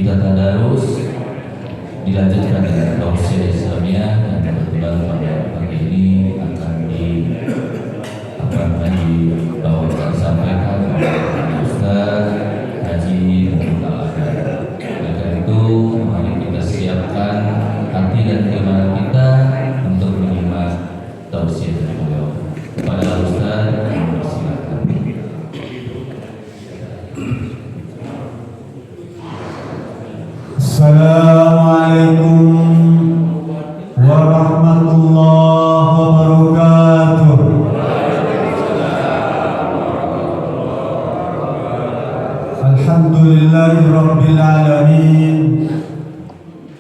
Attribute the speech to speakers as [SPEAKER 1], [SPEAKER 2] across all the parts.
[SPEAKER 1] kita tadarus dilanjutkan dengan tausiah Islamiyah, dan kebetulan pada pagi ini akan disampaikan oleh Ustaz Haji Muhammad Al-Adhan. Oleh itu, mari kita siapkan hati dan iman kita untuk menyimak tausiah beliau. Kepada Ustaz, silakan.
[SPEAKER 2] Assalamualaikum warahmatullahi wabarakatuh. Alhamdulillahirabbil alamin.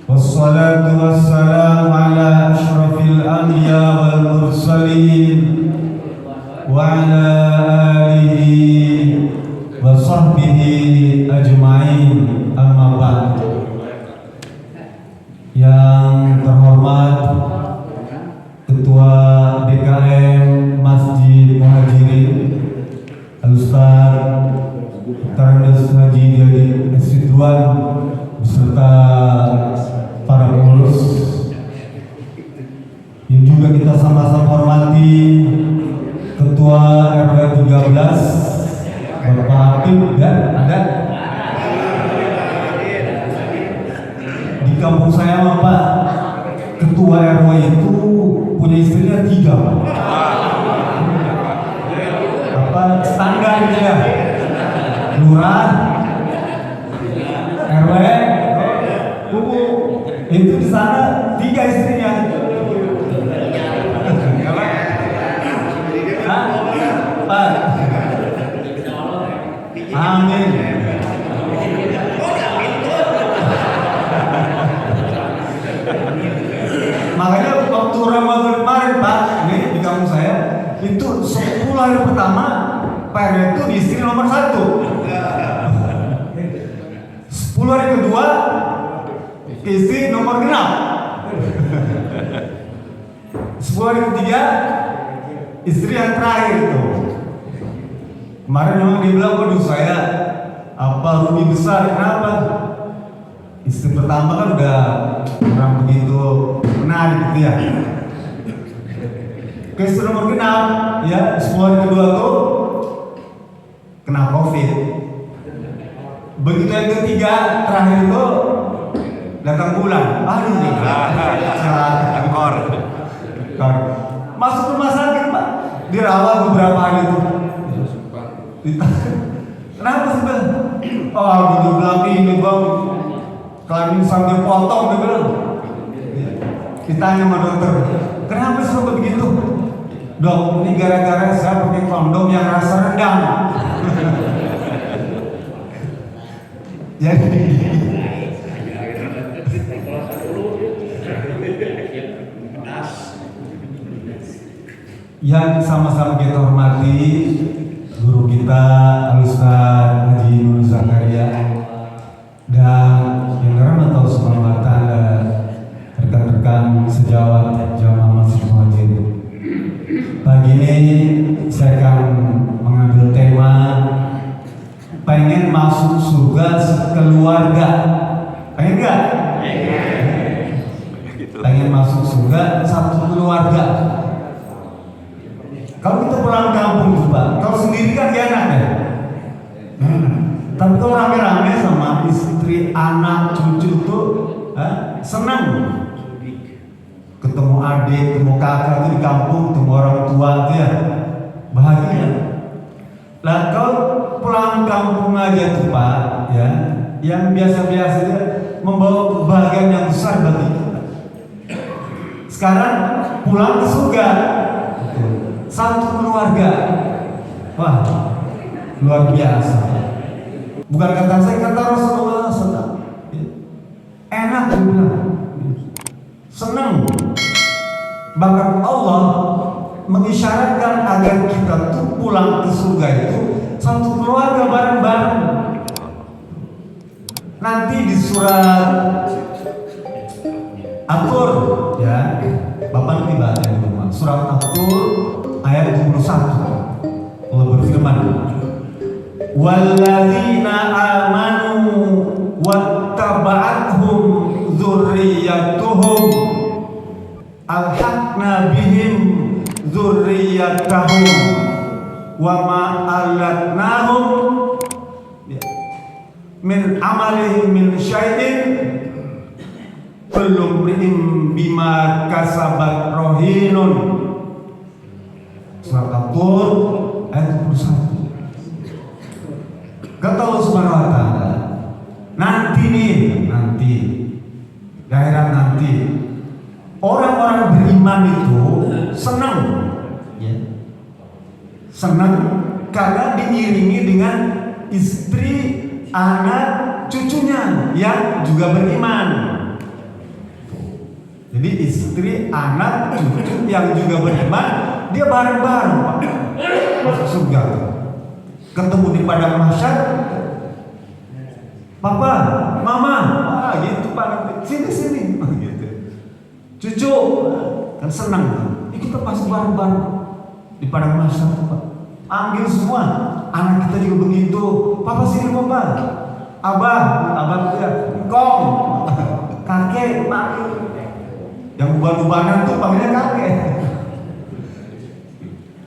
[SPEAKER 2] Wassalatu wassalamu ala asyrafil anbiya wal mursalin wa ala alihi wa sahbihi ajma'in. Amma ba'd. Yang terhormat Ketua BKM Masjid Muhajirin Al-Ustaz Tarandas Haji Jadi Ridwan beserta para pengurus, yang juga kita sama-sama hormati Ketua RW 13 Bapak Apip, ya ada di kampung saya. Pak, ketua RW itu punya istrinya 3, Pak. Apa standar gitu ya? Lurah, RW, kubu itu di sana 3 istrinya. Pak, amin. Makanya waktu Ramadan kemarin, Pak, ini di kampung saya itu 10 hari pertama Pak RW itu istri nomor 1. 10 hari kedua istri nomor 6. 10 hari ketiga istri yang terakhir itu. Kemarin memang dibilang, waduh saya apa rugi besar, kenapa? Istri pertama kan udah kurang begitu menarik gitu ya. Ke istri nomor 6 ya, 10 hari kedua tuh kena COVID. Begitu yang ketiga terakhir itu datang bulan. Aduh nih, kor. Masuk rumah sakit, Pak, dirawat beberapa hari itu. Kenapa sih, Bang? Oh, gitu bilang ini, Bang, kelamin sambil potong, dia bilang. Ditanya sama dokter, kenapa sih sampai begitu? Dok, ini gara-gara saya pakai kondom yang rasa rendang. Jadi yang sama-sama kita hormati guru kita Al-Ustaz Haji Nur Zakaria, dan yang dirahmati Allah Subhanahu wa taala, rekan-rekan sejawat jamaah Masjid Muhajirin. Pagi ini saya akan mengambil tema pengen masuk surga sekeluarga. Pengen nggak? Pengen masuk surga satu keluarga. Kalau kita pulang kampung, Pak, kalau sendiri kan gak enak ya. Tapi kalau rame-rame sama istri, anak, cucu tuh senang. Ketemu adik, ketemu kakak tuh di kampung, ketemu orang tua tuh ya, bahagia. Lah kalau pulang kampung aja tuh, Pak, ya, yang biasa-biasa dia membawa kebahagiaan yang besar bagi kita. Sekarang pulang ke surga, satu keluarga, wah luar biasa. Bukan kata saya, kata Rasulullah SAW. Enak dibilang, senang. Bahkan Allah mengisyaratkan agar kita tuh pulang ke surga itu satu keluarga bareng-bareng. Nanti di surat At-Tur, ya, Bapak nanti baca di rumah. Surat At-Tur ayat 21. Allah berfirman, "Walladzina amanu wattaba'u min amalihim min syai'in kullu imrin bima kasabat rahinun. Surat At-Tur ayat 21. Kata Allah Subhanahu wa taala, nanti di akhirat nanti orang-orang beriman itu senang, ya. Senang karena diiringi dengan istri, anak, cucunya yang juga beriman. Jadi istri, anak, cucu yang juga beriman, dia bareng-bareng Pak, masuk surga. Ketemu di padang mahsyar, papa, mama, gitu Pak, sini, gitu. Cucu kan senang, kita pasti bareng-bareng di padang mahsyar Pak. Panggil semua, anak kita juga begitu. Papa sini papa, abah ya, kong, kakek, panggil. Yang uban-ubanan tuh panggilnya kakek.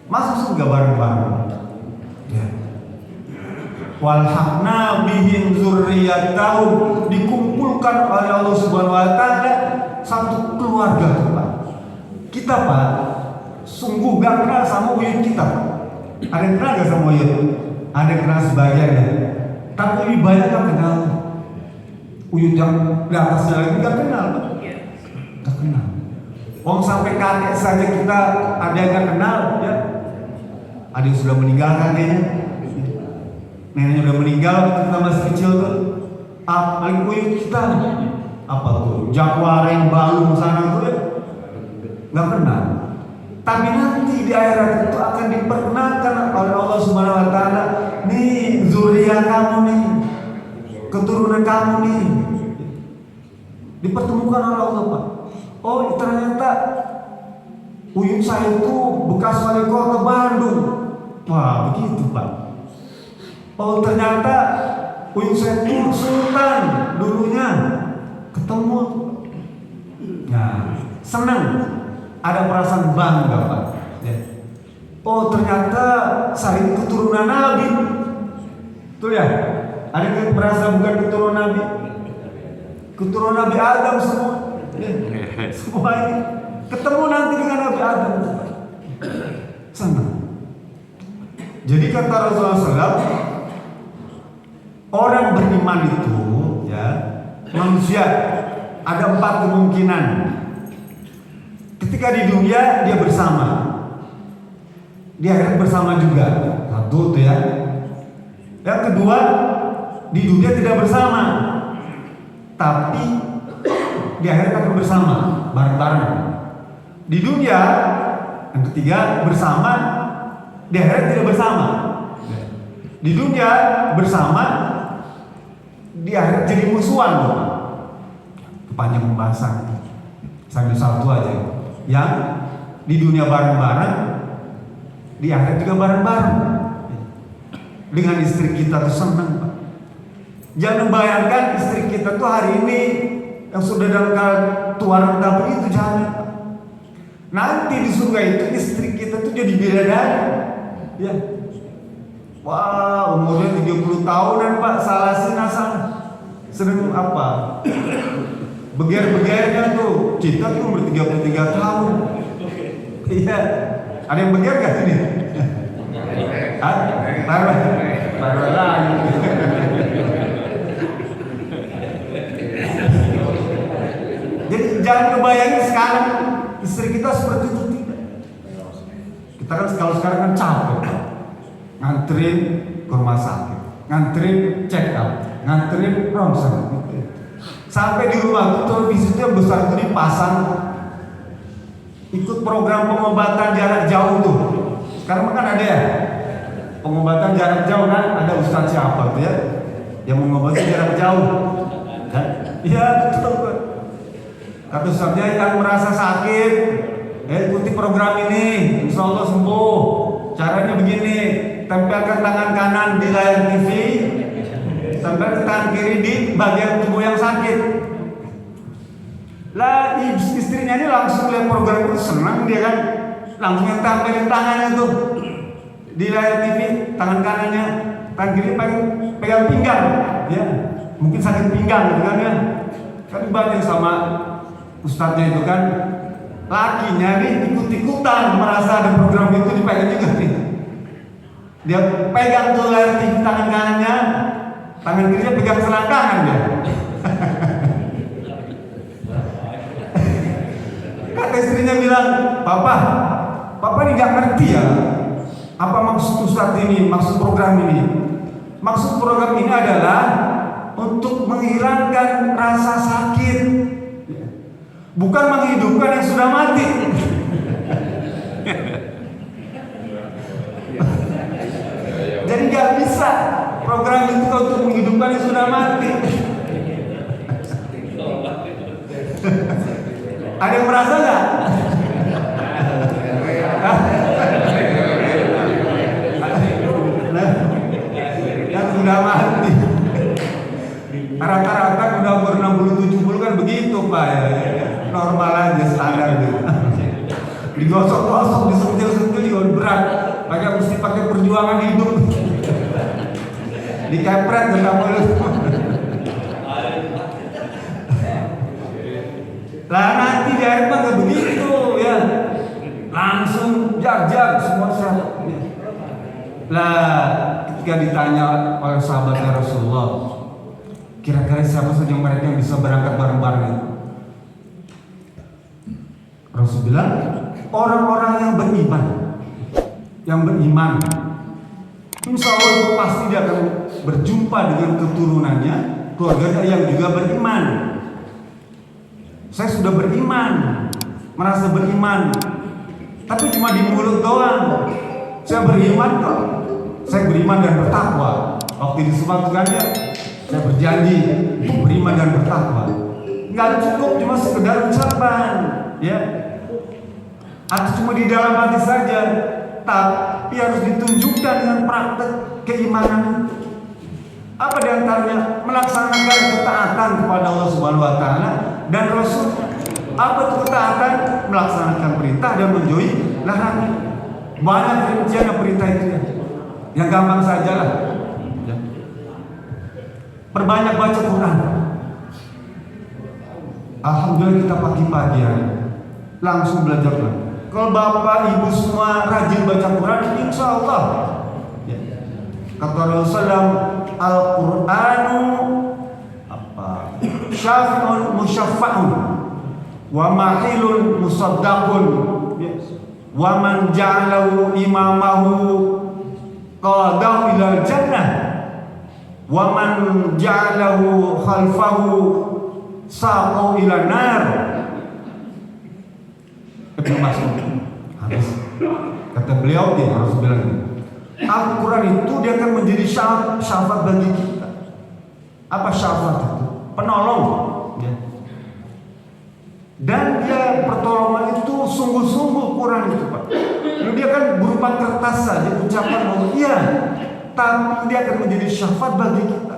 [SPEAKER 2] Masuk surga bareng-bareng. Ya. Walhaqna bihim dzurriyyatahum, dikumpulkan oleh Allah Subhanahu wa taala satu keluarga Pak. Kita Pak, sungguh gak kenal sama uyut kita Pak. Ada yang kenal gak sama uyut? Ada yang kenal sebagian ya. Tapi lebih banyak gak kenal. Uyut yang di atasnya lagi gak kenal Pak. Gak kenal. Wong sampai kakek saja kita ada yang gak kenal ya. Ada yang sudah meninggal kakeknya. Neneknya udah meninggal waktu kita masih kecil tuh. Paling uyut kita apa tuh? Jakwareng, Balung sana tuh ya. Gak kenal. Tapi nanti di akhirat itu akan diperkenalkan oleh Allah Subhanahu wa taala, nih zuriat kamu nih, keturunan kamu nih. Dipertemukan oleh Allah Pak. Oh ternyata uyut saya itu bekas wali kota Bandung. Wah begitu Pak. Oh ternyata uyut saya itu sultan dulunya. Ketemu. Nah senang. Ada perasaan bangga Pak ya. Oh ternyata saya ini keturunan Nabi. Tuh ya. Ada yang merasa bukan keturunan Nabi. Keturunan Nabi Adam semua ya. Semua ini ketemu nanti dengan Nabi Adam. Senang. Jadi kata Rasulullah SAW, orang beriman itu ya, manusia ada 4 kemungkinan. Ketika di dunia dia bersama, di akhirat bersama juga. Satu tuh ya. Yang kedua, di dunia tidak bersama, tapi di akhirat akan bersama, bareng-bareng. Di dunia, yang ketiga bersama, di akhirat tidak bersama. Di dunia bersama, di akhirat jadi musuhan. Panjang pembahasan. Sambil satu aja. Yang di dunia bareng-bareng, di akhirat juga bareng-bareng. Dengan istri kita tuh senang Pak. Jangan bayangkan istri kita tuh hari ini yang sudah dalam tuaran tapi itu jangan Pak. Nanti di surga itu istri kita tuh jadi bidadari. Ya. Wah, umurnya 30 tahunan Pak, salah sinasana. Sering apa? Beger-begernya tuh, kita tuh umur 33 tahun. Iya. Ada yang beger gak sini? Hah? Baru lagi. Jadi jangan kebayangin sekarang istri kita seperti itu tidak. Kita kan kalau sekarang kan capek, nganterin ke rumah sakit, nganterin check up, nganterin ronsen. Sampai di rumah tuh televisi yang besar itu dipasang, ikut program pengobatan jarak jauh tuh. Sekarang kan ada ya pengobatan jarak jauh kan, ada ustaz siapa tuh ya yang mengobati jarak jauh. Iya betul. Kata ustaznya yang merasa sakit, ikuti program ini, insya Allah sembuh. Caranya begini, tempelkan tangan kanan di layar TV, tempelkan tangan kiri di bagian tubuh yang sakit. Lah istrinya ini langsung lihat program itu, senang dia kan, langsung yang tempelin tangannya tuh di layar TV, tangan kanannya, tangan kiri pegang pinggang, ya. mungkin sakit pinggang gitu kan ya. Kan banyak sama ustadznya itu kan, lakinya nih ikut-ikutan merasa ada program itu dipegang juga nih. Dia pegang tuh layar TV tangan kanannya, tangan kirinya pegang selangkangan dia. Kata istrinya bilang, Papa ini gak ngerti ya, apa maksud ustadz ini, maksud program ini. Maksud program ini adalah untuk menghilangkan rasa sakit, bukan menghidupkan yang sudah mati. Jadi gak bisa program itu untuk menghidupkan yang sudah mati. Ada yang merasa gak? Yang sudah mati. Rata-rata udah umur 60-70 kan begitu Pak ya. Normal aja, standar gitu. Digosok-gosok, disentil-sentil juga berat. Mesti pakai perjuangan hidup. Dikepret nggak boleh. Lah nanti di akhir mah nggak begitu ya. Langsung jag semua sahabat. Lah ketika ditanya oleh sahabatnya Rasulullah, kira-kira siapa saja mereka yang bisa berangkat bareng-bareng? Rasul bilang, orang-orang yang beriman. Yang beriman, insya Allah itu pasti dia akan berjumpa dengan keturunannya, keluarganya yang juga beriman. Saya sudah beriman, merasa beriman, tapi cuma di mulut doang. Saya beriman kok. Saya beriman dan bertakwa. Waktu disematkannya, saya berjanji untuk beriman dan bertakwa. Nggak cukup cuma sekedar ucapan, ya, atau cuma di dalam hati saja, tapi harus ditunjukkan dengan praktek keimanan. Apa diantaranya? Melaksanakan ketaatan kepada Allah Subhanahu Wa Taala dan Rasulnya. Apa itu ketaatan? Melaksanakan perintah dan menjauhi larangan. Banyak rincian perintah itu ya. Yang gampang saja lah. Perbanyak baca Quran. Alhamdulillah kita pagi-pagi ya, langsung belajar Quran. Kalau bapak ibu semua rajin baca Quran, insya Allah. Ya. Kata Rasulullah, Al-Quranu syafi'un musyaffa'un wa mahilun musaddaqun wa man ja'alahu imamahu qadahu ilal jannah wa man ja'alahu khalfahu saqahu ilan nar. Ibnu Mas'ud habis kata beliau, dia harus bilang Al-Quran itu dia akan menjadi syafaat bagi kita. Apa syafaat itu? Penolong ya. Dan dia pertolongan itu sungguh-sungguh Quran itu Pak. Lalu dia kan berupa kertas saja ucapan bahwa iya, tapi dia akan menjadi syafaat bagi kita.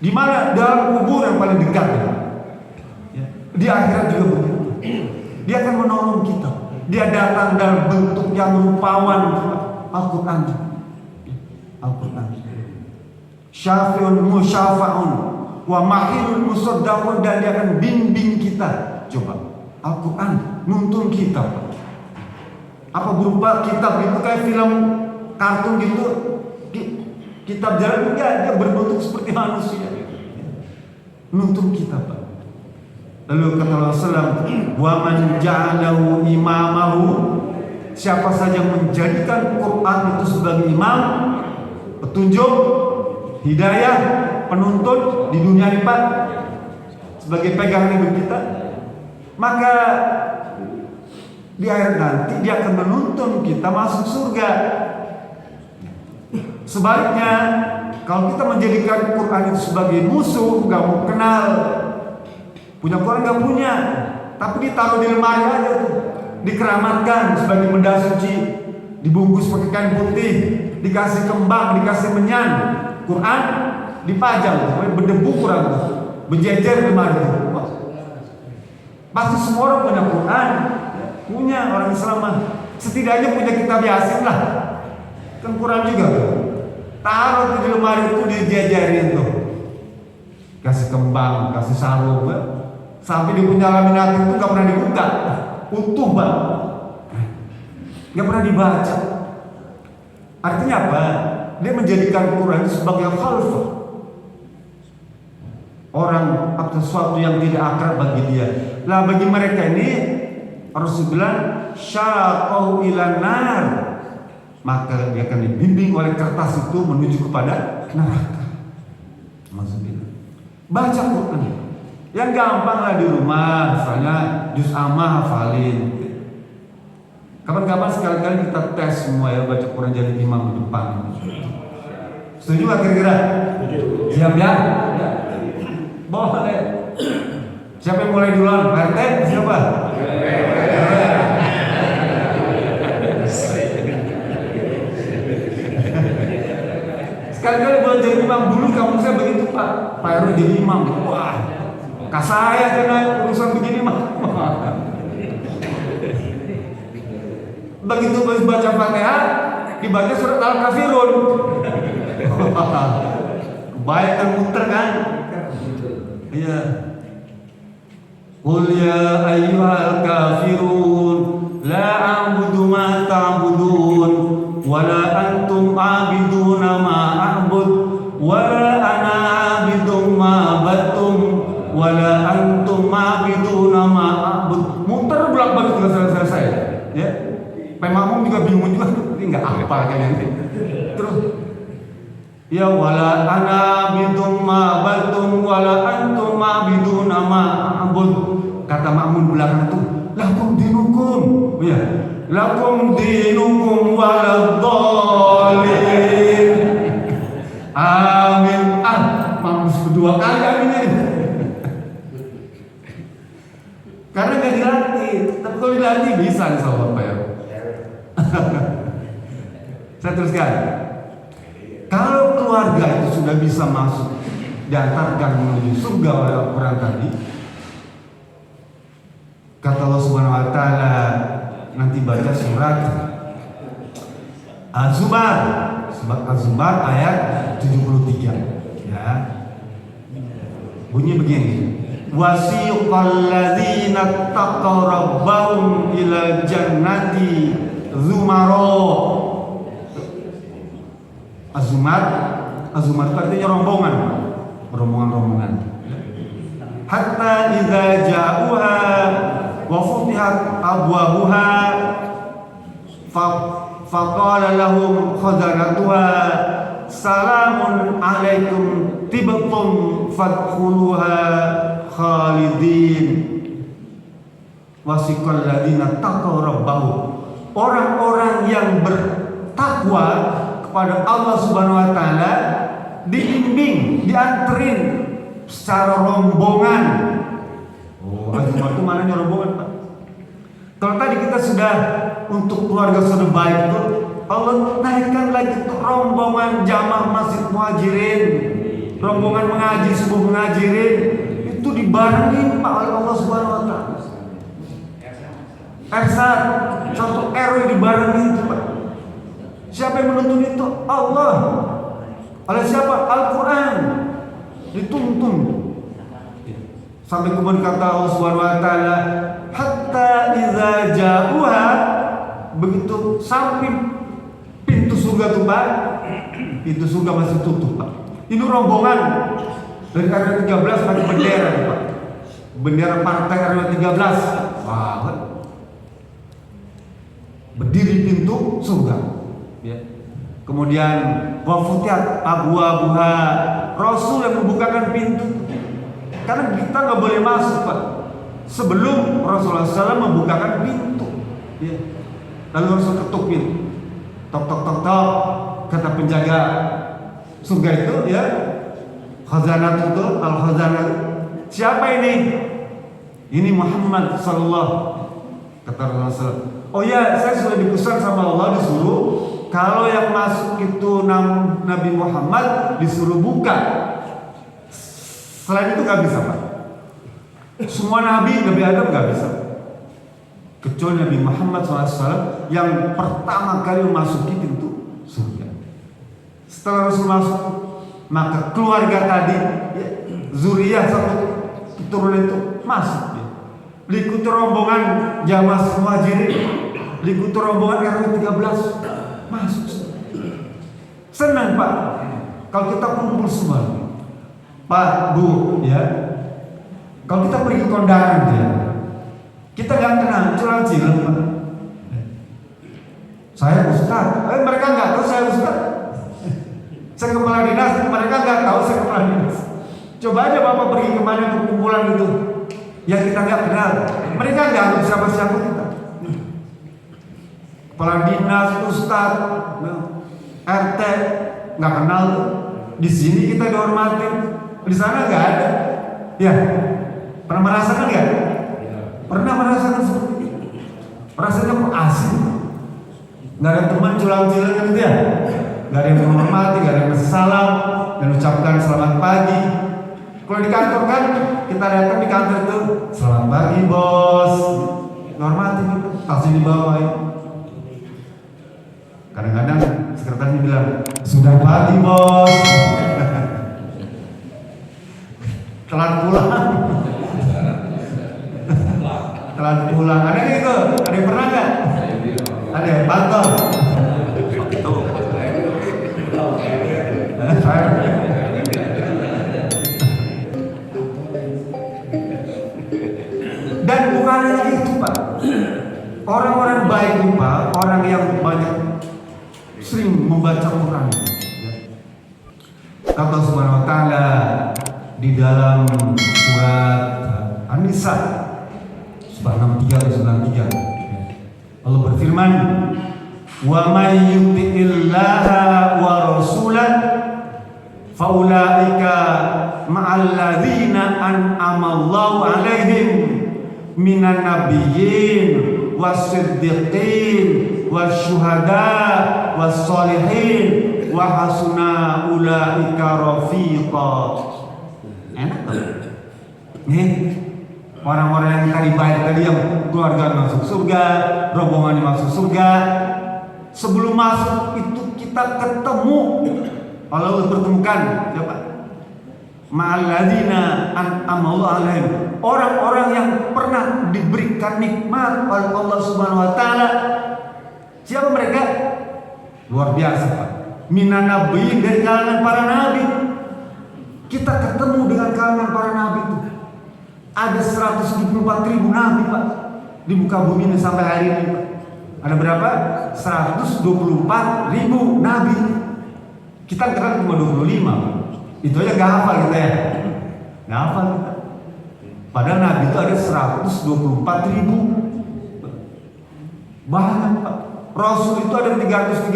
[SPEAKER 2] Di mana? Dalam kubur yang paling dekat ya. Di akhirat juga begitu. Dia akan menolong kita. Dia datang dalam bentuk yang rupawan Al-Quran. Al-Quran. Syafi'un musyafa'un wa mahilun musaddaqun, dan dia akan bimbing kita. Coba Al-Quran nuntun kita. Apa berupa kitab itu kayak film kartun gitu? Kitab jalan enggak, dia berbentuk seperti manusia. Nuntun kita Pak. Lalu kata Rasulullah, wa man ja'alahu imamahu, siapa saja menjadikan Quran itu sebagai imam, petunjuk, hidayah, penuntun di dunia ini Pak, sebagai pegangan hidup kita, maka di akhir nanti dia akan menuntun kita masuk surga. Sebaliknya, kalau kita menjadikan Quran itu sebagai musuh, gak mau kenal, punya Quran gak punya, tapi ditaruh di lemari aja tuh, dikeramatkan sebagai benda suci, dibungkus pakai kain putih, dikasih kembang, dikasih menyan, Quran dipajang, berdebu Quran tuh, berjejer di lemari tuh. Pasti semua orang punya Quran, punya orang Islam mah, setidaknya punya kitab Yasin lah, kan Quran juga tuh. Taruh tuh di lemari itu, dijajarin tuh. kasih kembang, kasih sarung, sampai di punya laminat itu nggak pernah dibuka, utuh Pak, nggak pernah dibaca. Artinya apa? Dia menjadikan Quran sebagai khalfah, orang atau sesuatu yang tidak akrab bagi dia. Lah bagi mereka ini Rasul bilang syaqau ilan nar, maka dia akan dibimbing oleh kertas itu menuju kepada neraka. Maksudnya baca Quran yang gampang lah di rumah, misalnya juz amma hafalin. Kapan-kapan sekali-kali kita tes semua ya, baca Quran jadi imam di depan. Setuju gak kira-kira? Siap ya? Boleh. Siapa yang mulai duluan? Pak RT? Siapa? Sekali-kali boleh jadi imam. Dulu kampung saya begitu Pak. Pak RW jadi imam. Wah, saya kena urusan begini mah. Begitu baca Fatihah, dibaca surat Al-Kafirun. Kebayang muter kan? Iya. Qul ya ayyuhal kafirun la a'budu ma ta'budun wa la antum 'abiduna ma a'bud wa la ana 'abidum ma battum wa la antum 'abiduna ma a'bud. Muter bolak-balik nggak selesai. Ya. Pak Makmum juga bingung juga, ini nggak apa kayaknya. Terus ya wala ana bidum ma batum wala antum ma biduna ma abud. Kata makmum belakang itu lakum dinukum, ya lakum dinukum waladhdallin. Amin. Makmum kedua kali amin ini. Karena nggak dilatih, tapi kalau dilatih bisa insyaallah Pak ya. Saya teruskan. Kalau keluarga itu sudah bisa masuk diantarkan menuju surga oleh Al-Quran tadi, kata Allah Subhanahu Wa Taala, nanti baca surat Az-Zumar, surat Az-Zumar ayat 73. Ya, bunyi begini: wasiqal ladzina taqaw rabbahum ila jannati zumaro. Az-Zumar itu artinya rombongan. Hatta idza ja'uha wa futihat abwabuha faqala lahum khazanatuha salamun alaikum tibtum fadkhuluha khalidin. Wasiqal ladzina taqaw rabbahum, orang-orang yang bertakwa kepada Allah Subhanahu Wa Taala diimbing, dianterin secara rombongan. Oh, itu mananya rombongan Pak? Kalau tadi kita sudah untuk keluarga sudah baik itu, Allah naikkan lagi untuk rombongan jamaah masjid muhajirin, rombongan mengaji subuh mengajirin, itu dibarengin Pak oleh Allah Subhanahu Wa Taala. Ersat satu RW dibarengin itu Pak. Siapa yang menuntun itu? Allah. Oleh siapa? Al-Quran. Dituntun. Sampai kemudian kata Allah Subhanahu Wa Taala, hatta idza ja'uha, begitu sampai pintu surga tuh Pak, pintu surga masih tutup Pak. Ini rombongan dari RW 13 pakai bendera Pak. Bendera partai RW 13. Wah, berdiri pintu surga. Ya. Kemudian wafutiat abwabuha, Rasul yang membukakan pintu, karena kita nggak boleh masuk Pak sebelum Rasulullah SAW membukakan pintu. Ya. Lalu Rasul ketuk pintu, tok tok tok tok, kata penjaga surga itu, ya khazanah itu, al khazanah, siapa ini? Ini Muhammad Sallallahu, kata Rasulullah. Oh ya, saya sudah dipesan sama Allah, disuruh kalau yang masuk itu Nabi Muhammad disuruh buka. Selain itu nggak bisa Pak. Semua Nabi Adam nggak bisa, kecuali Nabi Muhammad SAW yang pertama kali memasuki pintu surga. Setelah Rasul masuk, maka keluarga tadi, ya, zuriyah satu keturunan itu masuk dia. Diikuti rombongan jamaah muhajirin, diikuti rombongan RW 13 masuk. Senang Pak kalau kita kumpul semua. Pak, Bu, ya. Kalau kita pergi kondangan dia, kita nggak kenal curang cilem Pak. Saya Ustaz, mereka nggak tahu saya Ustaz. Saya kepala dinas, mereka nggak tahu saya kepala dinas. Coba aja Bapak pergi kemana ke kumpulan itu yang kita nggak kenal, mereka nggak tahu siapa-siapa kita. Kepala dinas, Ustaz, RT nggak kenal tuh. Di sini kita dihormatin, di sana nggak ada. Ya, pernah merasakan nggak? Pernah merasakan seperti itu? Rasanya kok asing. Nggak ada teman culang-culang gitu ya. Nggak ada yang menghormati, nggak ada yang ngasih salam dan ucapkan selamat pagi. Kalau di kantor kan kita datang di kantor itu selamat pagi bos, hormati gitu, tasnya dibawain. Kadang-kadang sekretarisnya bilang sudah pagi bos, telat pulang. Telat pulang. Ada gitu? Ada yang pernah nggak? Ada yang pantau. Dan bukan hanya itu Pak, orang-orang baik Pak, orang yang banyak sering membaca Quran. Allah Subhanahu Wa Taala di dalam surat An-Nisa 93 Allah berfirman, wa may yuti'illaha wa rasulah faulaika ma'al ladzina an'ama Allahu 'alaihim minan nabiyyin was-siddiqin wasyuhada was-sholihin wa hasuna ulaika rafiqa. Enak tuh. Nih, orang-orang yang tadi baik tadi yang keluarga masuk surga, rombongan masuk surga. Sebelum masuk itu kita ketemu, Allah bertemukan siapa? Ma'alladzina an'ama Allahu 'alaihim, orang-orang yang pernah diberikan nikmat oleh Allah Subhanahu Wa Taala. Siapa mereka? Luar biasa Pak. Minan nabiyyin, dari kalangan para nabi. Kita ketemu dengan kalangan para nabi itu. Ada 124.000 nabi Pak di muka bumi ini sampai hari ini Pak. Ada berapa? 124.000 nabi. Kita kenal cuma 25 Pak. Itu aja gak hafal kita ya. Gak hafal kita. Padahal nabi itu ada 124.000. Banyak Pak. Rasul itu ada 313.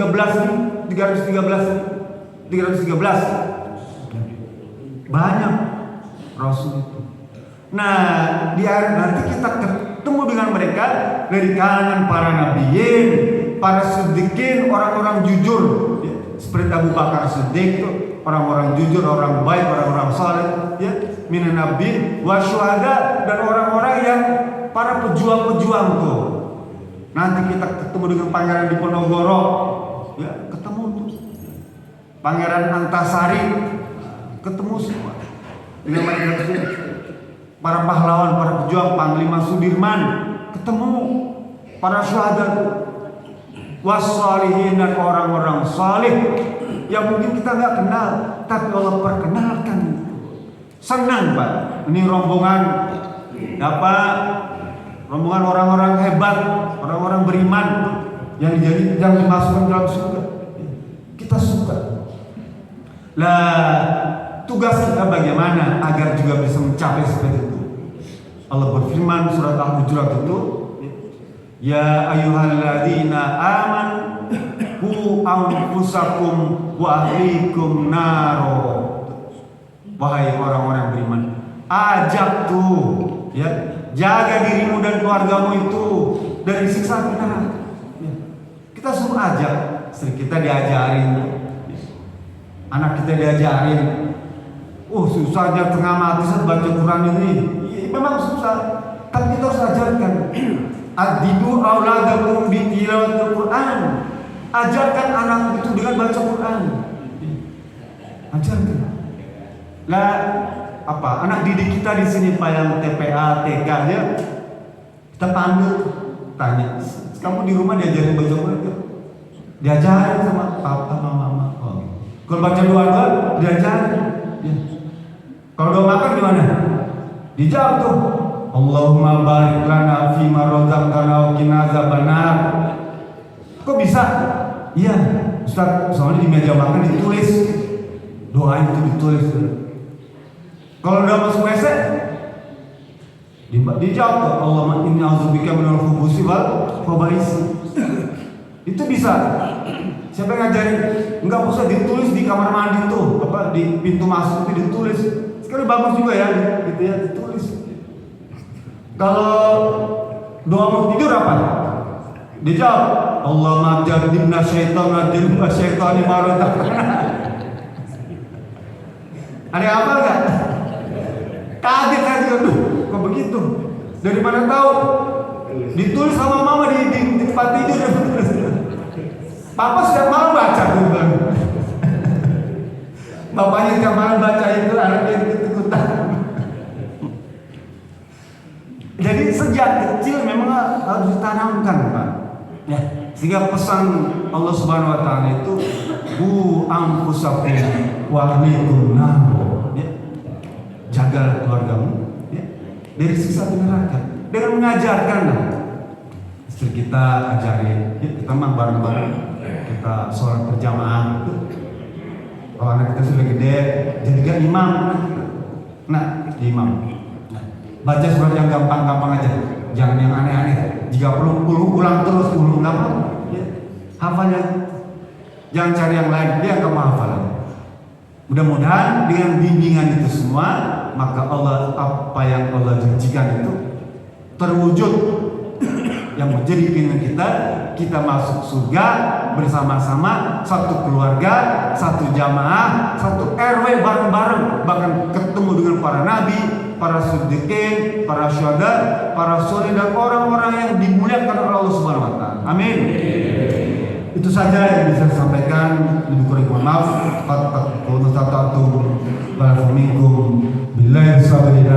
[SPEAKER 2] Banyak Rasul itu. Nah, di akhir nanti kita ketemu dengan mereka dari kalangan para nabiyin, para siddiqin, orang-orang jujur, ya. Seperti Abu Bakar Siddiq itu orang-orang jujur, orang baik, orang-orang saleh, ya. Minan nabiyyin wasyuhada, dan orang-orang yang para pejuang-pejuang tuh. Nanti kita ketemu dengan Pangeran Diponegoro, ya, ketemu tuh. Pangeran Antasari, ketemu semua dengan mereka semua. Para pahlawan, para pejuang, Panglima Sudirman, ketemu para syuhada, wassalihin, dan orang-orang salih yang mungkin kita nggak kenal, tapi Allah perkenalkan. Senang Pak, ini rombongan apa? Rombongan orang-orang hebat, orang-orang beriman yang dimasukkan dalam surga. Kita suka. Lah, tugas kita bagaimana agar juga bisa mencapai seperti itu. Allah berfirman surat Al-Hujurat itu, ya ayyuhalladzina amanu qu anfusakum wa ahlikum naro. Wahai orang-orang beriman, ajak tuh, ya, jaga dirimu dan keluargamu itu dari siksa neraka. Ya. Kita suruh ajak, istri kita diajarin, anak kita diajarin. Susahnya tengah mati saat baca Quran ini. Ya, memang susah, tapi kita harus ajarkan. Adidu auladakum bi tilawatil Quran. Ajarkan anak itu dengan baca Quran. Ajarkan. Lah, anak didik kita di sini Pak yang TPA, TK ya, kita panggil, tanya, kamu di rumah diajarin baca Quran? Diajarin sama papa, mama. Oh. Kalau baca doa diajarin. Ya. Kalau doa makan gimana? Dijawab tuh. Allahumma barik lana fima razaqtana wa qina azabannar. Kok bisa? Iya, Ustaz, soalnya di meja makan ditulis. Doa itu ditulis. Kalau udah masuk WC dijawab tuh, Allahumma inni a'udzubika minal khubuthi wal khaba'is. Itu bisa. Siapa yang ngajarin? Enggak usah ditulis di kamar mandi tuh, di pintu masuk itu ditulis. Sekali bagus juga ya, gitu ya, ditulis. Kalau doa mau tidur apa? Dijawab, Allahumma jannibna syaitan wa syaitani ma razaqtana. Ada yang hafal enggak? Kaget saya juga tuh, kok begitu? Dari mana tahu? Ditulis sama mama di tempat tidur. Papa setiap malam baca tuh kan. Bapaknya setiap malam baca itu, anaknya ikut-ikutan. Jadi sejak kecil memang harus ditanamkan, Pak. Ya, sehingga pesan Allah Subhanahu wa taala itu bu anfusakum wa ahlikum nar. Ya. Jaga keluargamu ya, dari siksa neraka dengan mengajarkan istri kita ajarin ya, kita mah bareng-bareng kita sholat berjamaah itu. Kalau anak kita sudah gede jadikan imam, imam. Baca surat yang gampang-gampang aja, jangan yang aneh-aneh. Jika perlu ulang terus, nggak apa, ya. Hafalnya, jangan cari yang lain, dia akan menghafal. Mudah-mudahan dengan bimbingan itu semua, maka Allah apa yang Allah janjikan itu terwujud, yang menjadi keinginan kita masuk surga bersama-sama, satu keluarga, satu jamaah, satu RW bareng-bareng, bahkan ketemu dengan para nabi, para siddiqin, para syuhada, para sholih dan orang-orang yang dimuliakan oleh Allah Subhanahu wa taala. Amin. Itu saja yang bisa saya sampaikan. Lebih kurang mohon maaf. Fattaqullaha mastata'tum. Barakallahu fiikum. Billahi taufiq.